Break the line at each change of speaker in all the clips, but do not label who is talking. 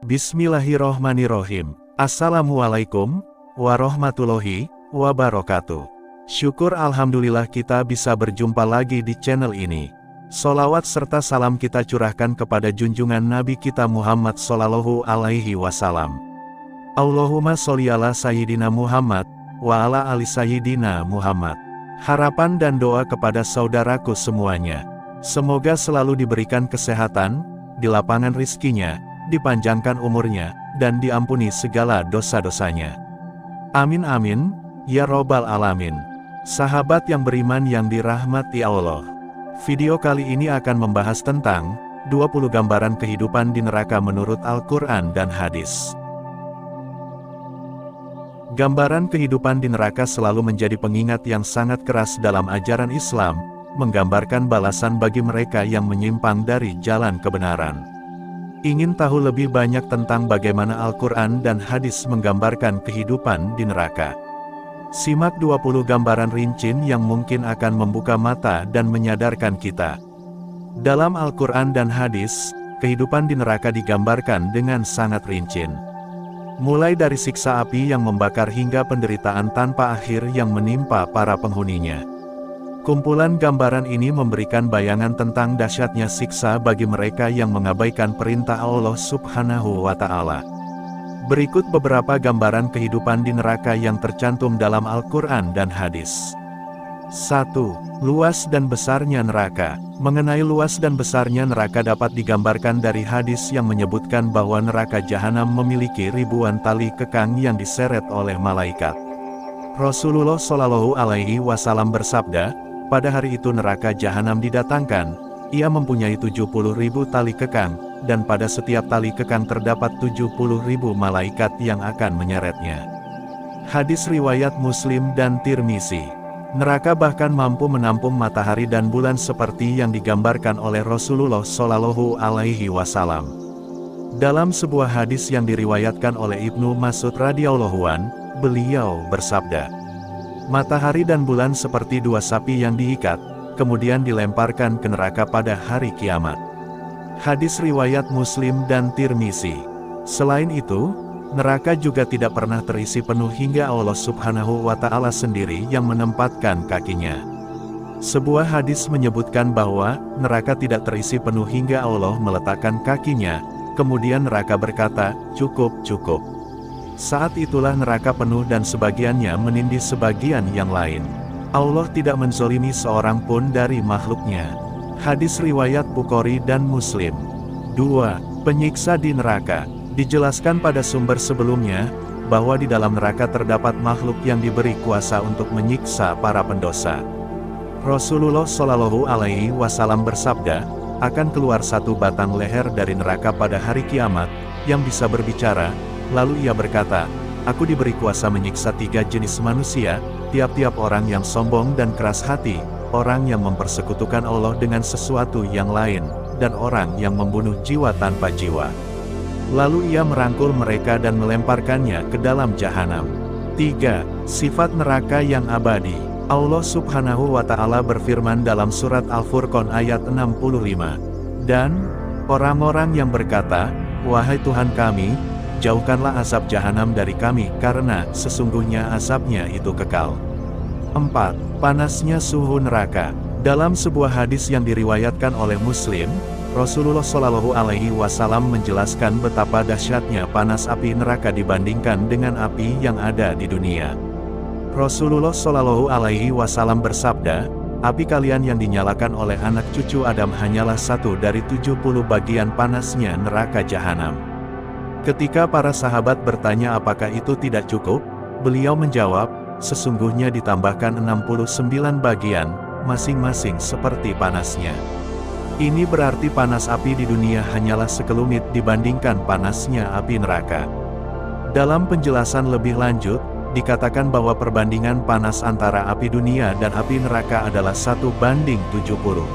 Bismillahirrohmanirrohim. Assalamualaikum warahmatullahi wabarakatuh. Syukur alhamdulillah kita bisa berjumpa lagi di channel ini. Sholawat serta salam kita curahkan kepada junjungan Nabi kita Muhammad Sallallahu Alaihi Wasallam. Allahumma sholli ala Sayyidina Muhammad wa ala ali Sayyidina Muhammad. Harapan dan doa kepada saudaraku semuanya. Semoga selalu diberikan kesehatan, dilapangkan rizkinya, dipanjangkan umurnya, dan diampuni segala dosa-dosanya. Amin amin, ya robbal alamin. Sahabat yang beriman yang dirahmati Allah. Video kali ini akan membahas tentang 20 gambaran kehidupan di neraka menurut Al-Quran dan hadis. Gambaran kehidupan di neraka selalu menjadi pengingat yang sangat keras dalam ajaran Islam, menggambarkan balasan bagi mereka yang menyimpang dari jalan kebenaran. Ingin tahu lebih banyak tentang bagaimana Al-Quran dan hadis menggambarkan kehidupan di neraka? Simak 20 gambaran rinci yang mungkin akan membuka mata dan menyadarkan kita. Dalam Al-Quran dan hadis, kehidupan di neraka digambarkan dengan sangat rinci. Mulai dari siksa api yang membakar hingga penderitaan tanpa akhir yang menimpa para penghuninya. Kumpulan gambaran ini memberikan bayangan tentang dahsyatnya siksa bagi mereka yang mengabaikan perintah Allah Subhanahu wa Ta'ala. Berikut beberapa gambaran kehidupan di neraka yang tercantum dalam Al-Quran dan hadis. 1. Luas dan besarnya neraka. Mengenai luas dan besarnya neraka dapat digambarkan dari hadis yang menyebutkan bahwa neraka jahanam memiliki ribuan tali kekang yang diseret oleh malaikat. Rasulullah Shallallahu Alaihi Wasallam bersabda, pada hari itu neraka jahanam didatangkan, ia mempunyai 70.000 tali kekang, dan pada setiap tali kekang terdapat 70.000 malaikat yang akan menyeretnya. Hadis riwayat Muslim dan Tirmizi. Neraka bahkan mampu menampung matahari dan bulan seperti yang digambarkan oleh Rasulullah Shallallahu Alaihi Wasallam. Dalam sebuah hadis yang diriwayatkan oleh Ibnu Mas'ud radhiyallahu an, beliau bersabda, matahari dan bulan seperti dua sapi yang diikat, kemudian dilemparkan ke neraka pada hari kiamat. Hadis riwayat Muslim dan Tirmizi. Selain itu, neraka juga tidak pernah terisi penuh hingga Allah Subhanahu wa Ta'ala sendiri yang menempatkan kakinya. Sebuah hadis menyebutkan bahwa neraka tidak terisi penuh hingga Allah meletakkan kakinya, kemudian neraka berkata, "Cukup, cukup." Saat itulah neraka penuh dan sebagiannya menindih sebagian yang lain. Allah tidak menzolimi seorang pun dari makhluknya. Hadis riwayat Bukhari dan Muslim. 2. Penyiksa di neraka. Dijelaskan pada sumber sebelumnya, bahwa di dalam neraka terdapat makhluk yang diberi kuasa untuk menyiksa para pendosa. Rasulullah Shallallahu Alaihi Wasallam bersabda, akan keluar satu batang leher dari neraka pada hari kiamat, yang bisa berbicara. Lalu ia berkata, aku diberi kuasa menyiksa 3 jenis manusia, tiap-tiap orang yang sombong dan keras hati, orang yang mempersekutukan Allah dengan sesuatu yang lain, dan orang yang membunuh jiwa tanpa jiwa. Lalu ia merangkul mereka dan melemparkannya ke dalam jahanam. 3. Sifat neraka yang abadi. Allah Subhanahu wa Ta'ala berfirman dalam surat Al-Furqan ayat 65. Dan orang-orang yang berkata, wahai Tuhan kami, jauhkanlah azab jahanam dari kami karena sesungguhnya azabnya itu kekal. 4. Panasnya suhu neraka. Dalam sebuah hadis yang diriwayatkan oleh Muslim, Rasulullah Shallallahu Alaihi Wasallam menjelaskan betapa dahsyatnya panas api neraka dibandingkan dengan api yang ada di dunia. Rasulullah Shallallahu Alaihi Wasallam bersabda, api kalian yang dinyalakan oleh anak cucu Adam hanyalah satu dari 70 bagian panasnya neraka jahanam. Ketika para sahabat bertanya apakah itu tidak cukup, beliau menjawab, sesungguhnya ditambahkan 69 bagian, masing-masing seperti panasnya. Ini berarti panas api di dunia hanyalah sekelumit dibandingkan panasnya api neraka. Dalam penjelasan lebih lanjut, dikatakan bahwa perbandingan panas antara api dunia dan api neraka adalah 1:70.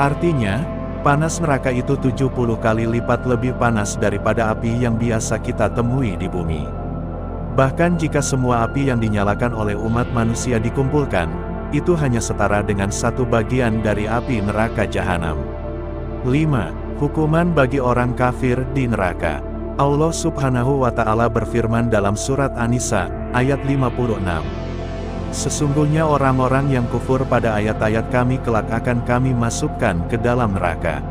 Artinya, panas neraka itu 70 kali lipat lebih panas daripada api yang biasa kita temui di bumi. Bahkan jika semua api yang dinyalakan oleh umat manusia dikumpulkan, itu hanya setara dengan 1 bagian dari api neraka jahanam. 5. Hukuman bagi orang kafir di neraka. Allah Subhanahu wa Ta'ala berfirman dalam surat An-Nisa, ayat 56. Sesungguhnya orang-orang yang kufur pada ayat-ayat kami kelak akan kami masukkan ke dalam neraka.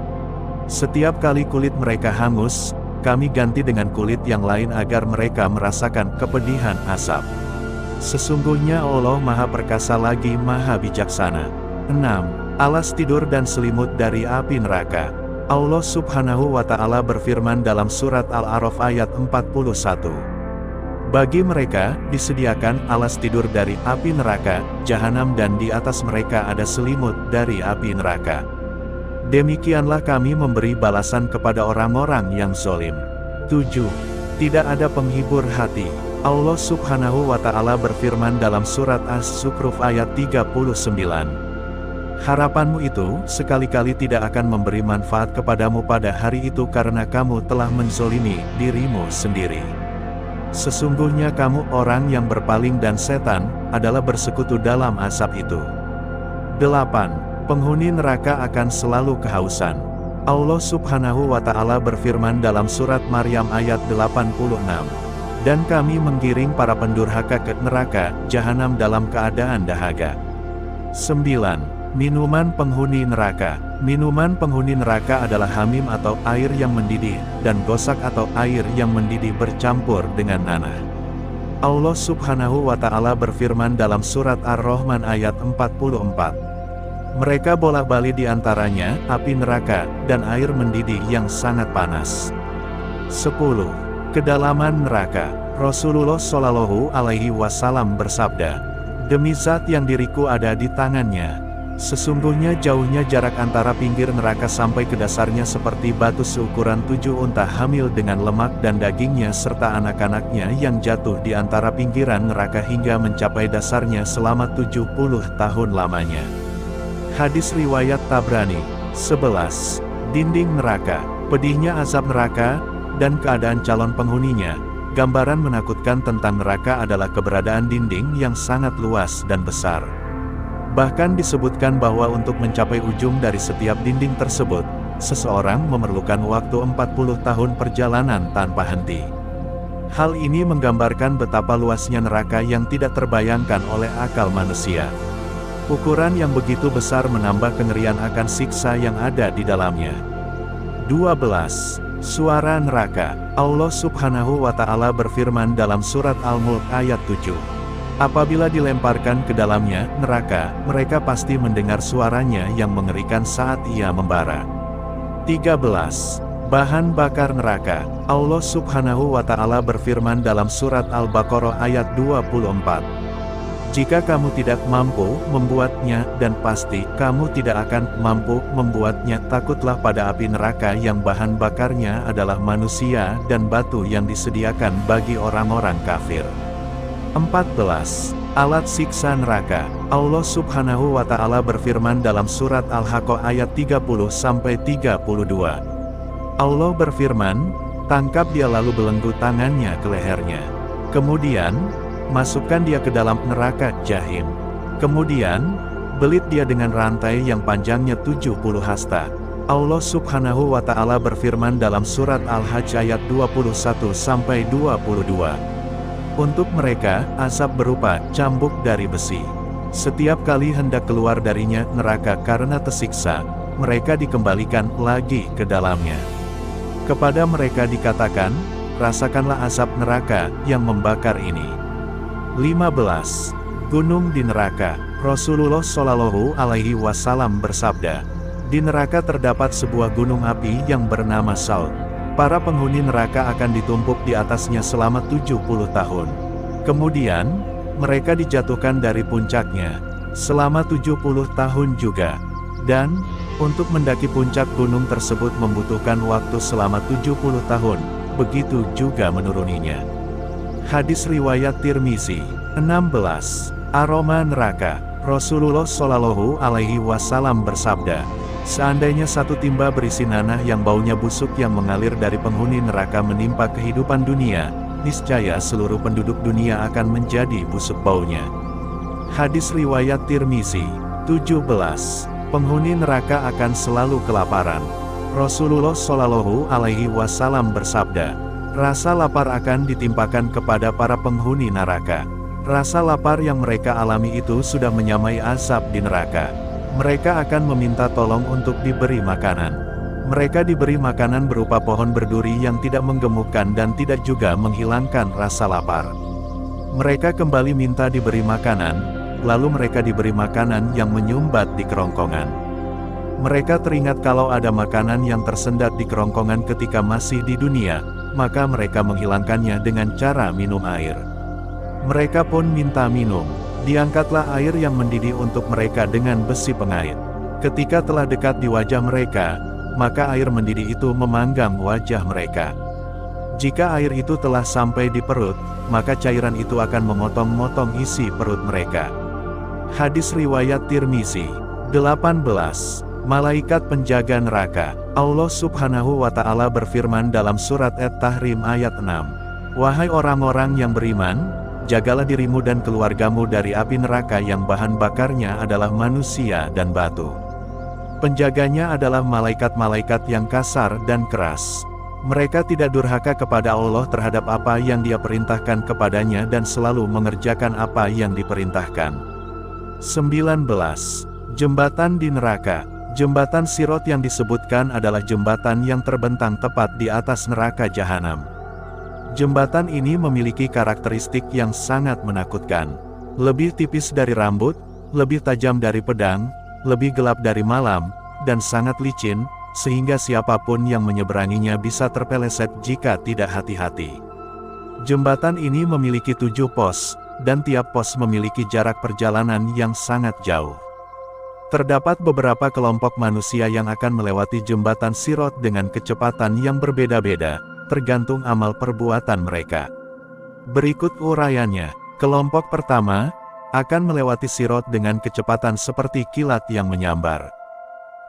Setiap kali kulit mereka hangus, kami ganti dengan kulit yang lain agar mereka merasakan kepedihan asap. Sesungguhnya Allah Maha Perkasa lagi Maha Bijaksana. 6. Alas tidur dan selimut dari api neraka. Allah Subhanahu wa Ta'ala berfirman dalam surat Al-A'raf ayat 41. Bagi mereka, disediakan alas tidur dari api neraka, jahanam dan di atas mereka ada selimut dari api neraka. Demikianlah kami memberi balasan kepada orang-orang yang zalim. 7. Tidak ada penghibur hati. Allah Subhanahu wa Ta'ala berfirman dalam surat As-Zukhruf ayat 39. Harapanmu itu sekali-kali tidak akan memberi manfaat kepadamu pada hari itu karena kamu telah menzolimi dirimu sendiri. Sesungguhnya kamu orang yang berpaling dan setan adalah bersekutu dalam asap itu. 8. Penghuni neraka akan selalu kehausan. Allah Subhanahu wa Ta'ala berfirman dalam surat Maryam ayat 86. Dan kami menggiring para pendurhaka ke neraka jahanam dalam keadaan dahaga. 9. Minuman penghuni neraka. Minuman penghuni neraka adalah hamim atau air yang mendidih, dan gosak atau air yang mendidih bercampur dengan nanah. Allah Subhanahu wa Ta'ala berfirman dalam surat Ar-Rahman ayat 44. Mereka bolak-balik di antaranya api neraka dan air mendidih yang sangat panas. 10. Kedalaman neraka. Rasulullah Shallallahu Alaihi Wasallam bersabda, "Demi zat yang diriku ada di tangannya, sesungguhnya jauhnya jarak antara pinggir neraka sampai ke dasarnya seperti batu seukuran 7 unta hamil dengan lemak dan dagingnya serta anak-anaknya yang jatuh di antara pinggiran neraka hingga mencapai dasarnya selama 70 tahun lamanya." Hadis riwayat Tabrani. 11. Dinding neraka. Pedihnya azab neraka, dan keadaan calon penghuninya. Gambaran menakutkan tentang neraka adalah keberadaan dinding yang sangat luas dan besar. Bahkan disebutkan bahwa untuk mencapai ujung dari setiap dinding tersebut, seseorang memerlukan waktu 40 tahun perjalanan tanpa henti. Hal ini menggambarkan betapa luasnya neraka yang tidak terbayangkan oleh akal manusia. Ukuran yang begitu besar menambah kengerian akan siksa yang ada di dalamnya. 12. Suara neraka. Allah Subhanahu wa Ta'ala berfirman dalam surat Al-Mulk ayat 7. Apabila dilemparkan ke dalamnya neraka, mereka pasti mendengar suaranya yang mengerikan saat ia membara. 13. Bahan bakar neraka. Allah Subhanahu wa Ta'ala berfirman dalam surat Al-Baqarah ayat 24. Jika kamu tidak mampu membuatnya, dan pasti kamu tidak akan mampu membuatnya, takutlah pada api neraka yang bahan bakarnya adalah manusia dan batu yang disediakan bagi orang-orang kafir. 14. Alat siksa neraka. Allah Subhanahu wa Ta'ala berfirman dalam surat Al-Haqqah ayat 30-32. Allah berfirman, "Tangkap dia lalu belenggu tangannya ke lehernya. Kemudian, masukkan dia ke dalam neraka Jahim. Kemudian, belit dia dengan rantai yang panjangnya 70 hasta." Allah Subhanahu wa Ta'ala berfirman dalam surat Al-Hajj ayat 21-22. Untuk mereka, asap berupa cambuk dari besi. Setiap kali hendak keluar darinya neraka karena tersiksa, mereka dikembalikan lagi ke dalamnya. Kepada mereka dikatakan, "Rasakanlah asap neraka yang membakar ini." 15. Gunung di neraka. Rasulullah Shallallahu Alaihi Wasallam bersabda, "Di neraka terdapat sebuah gunung api yang bernama Saud. Para penghuni neraka akan ditumpuk di atasnya selama 70 tahun. Kemudian, mereka dijatuhkan dari puncaknya selama 70 tahun juga. Dan, untuk mendaki puncak gunung tersebut membutuhkan waktu selama 70 tahun, begitu juga menuruninya." Hadis riwayat Tirmizi. 16. Aroma neraka. Rasulullah Shallallahu Alaihi Wasallam bersabda, "Seandainya satu timba berisi nanah yang baunya busuk yang mengalir dari penghuni neraka menimpa kehidupan dunia, niscaya seluruh penduduk dunia akan menjadi busuk baunya." Hadis riwayat Tirmizi. 17. Penghuni neraka akan selalu kelaparan. Rasulullah Shallallahu Alaihi Wasallam bersabda, Rasa lapar akan ditimpakan kepada para penghuni neraka. Rasa lapar yang mereka alami itu sudah menyamai azab di neraka. Mereka akan meminta tolong untuk diberi makanan. Mereka diberi makanan berupa pohon berduri yang tidak menggemukkan dan tidak juga menghilangkan rasa lapar. Mereka kembali minta diberi makanan, lalu mereka diberi makanan yang menyumbat di kerongkongan. Mereka teringat kalau ada makanan yang tersendat di kerongkongan ketika masih di dunia, maka mereka menghilangkannya dengan cara minum air. Mereka pun minta minum. Diangkatlah air yang mendidih untuk mereka dengan besi pengait. Ketika telah dekat di wajah mereka, maka air mendidih itu memanggang wajah mereka. Jika air itu telah sampai di perut, maka cairan itu akan memotong-motong isi perut mereka. Hadis riwayat Tirmizi. 18. Malaikat penjaga neraka. Allah Subhanahu wa Ta'ala berfirman dalam surat At-Tahrim ayat 6. Wahai orang-orang yang beriman, jagalah dirimu dan keluargamu dari api neraka yang bahan bakarnya adalah manusia dan batu. Penjaganya adalah malaikat-malaikat yang kasar dan keras. Mereka tidak durhaka kepada Allah terhadap apa yang Dia perintahkan kepadanya dan selalu mengerjakan apa yang diperintahkan. 19. Jembatan di neraka. Jembatan Sirot yang disebutkan adalah jembatan yang terbentang tepat di atas neraka jahanam. Jembatan ini memiliki karakteristik yang sangat menakutkan. Lebih tipis dari rambut, lebih tajam dari pedang, lebih gelap dari malam, dan sangat licin, sehingga siapapun yang menyeberanginya bisa terpeleset jika tidak hati-hati. Jembatan ini memiliki 7 pos, dan tiap pos memiliki jarak perjalanan yang sangat jauh. Terdapat beberapa kelompok manusia yang akan melewati jembatan Sirot dengan kecepatan yang berbeda-beda, tergantung amal perbuatan mereka. Berikut uraiannya. Kelompok pertama akan melewati Sirot dengan kecepatan seperti kilat yang menyambar.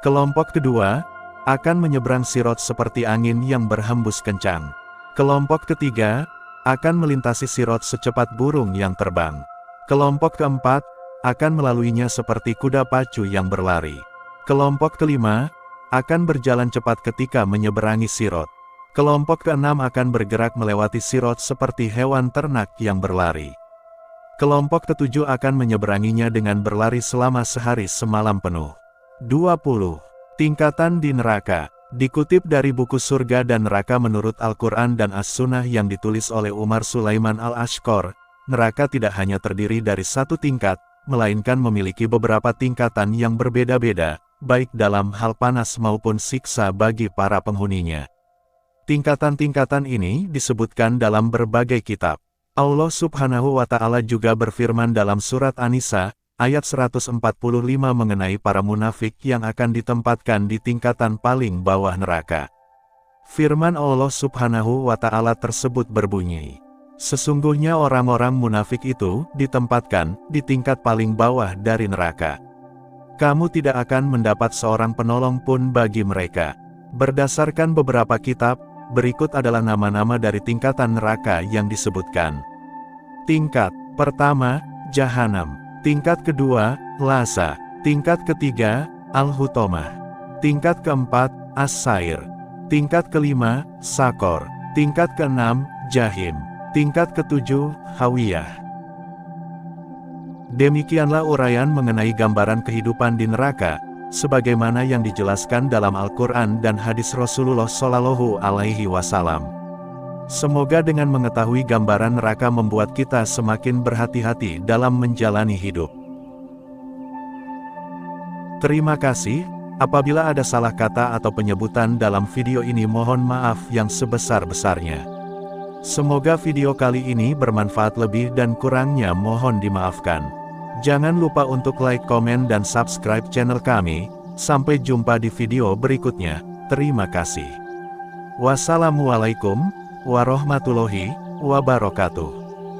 Kelompok kedua akan menyeberang Sirot seperti angin yang berhembus kencang. Kelompok ketiga akan melintasi Sirot secepat burung yang terbang. Kelompok keempat akan melaluinya seperti kuda pacu yang berlari. Kelompok kelima akan berjalan cepat ketika menyeberangi Sirot. Kelompok keenam akan bergerak melewati Sirot seperti hewan ternak yang berlari. Kelompok ketujuh akan menyeberanginya dengan berlari selama sehari semalam penuh. 20. Tingkatan di neraka. Dikutip dari buku Surga dan Neraka menurut Al-Quran dan As-Sunnah yang ditulis oleh Umar Sulaiman Al-Ashqar, neraka tidak hanya terdiri dari satu tingkat, melainkan memiliki beberapa tingkatan yang berbeda-beda, baik dalam hal panas maupun siksa bagi para penghuninya. Tingkatan-tingkatan ini disebutkan dalam berbagai kitab. Allah Subhanahu wa Ta'ala juga berfirman dalam surat An-Nisa, ayat 145 mengenai para munafik yang akan ditempatkan di tingkatan paling bawah neraka. Firman Allah Subhanahu wa Ta'ala tersebut berbunyi, sesungguhnya orang-orang munafik itu ditempatkan di tingkat paling bawah dari neraka. Kamu tidak akan mendapat seorang penolong pun bagi mereka. Berdasarkan beberapa kitab, berikut adalah nama-nama dari tingkatan neraka yang disebutkan. Tingkat pertama, Jahanam. Tingkat kedua, Lasa. Tingkat ketiga, Al-Hutomah. Tingkat keempat, As-Sair. Tingkat kelima, Sakor. Tingkat keenam, Jahim. Tingkat ketujuh, Hawiyah. Demikianlah uraian mengenai gambaran kehidupan di neraka, sebagaimana yang dijelaskan dalam Al-Quran dan hadis Rasulullah Shallallahu Alaihi Wasallam. Semoga dengan mengetahui gambaran neraka membuat kita semakin berhati-hati dalam menjalani hidup. Terima kasih. Apabila ada salah kata atau penyebutan dalam video ini, mohon maaf yang sebesar-besarnya. Semoga video kali ini bermanfaat, lebih dan kurangnya mohon dimaafkan. Jangan lupa untuk like, komen, dan subscribe channel kami. Sampai jumpa di video berikutnya. Terima kasih. Wassalamualaikum warahmatullahi wabarakatuh.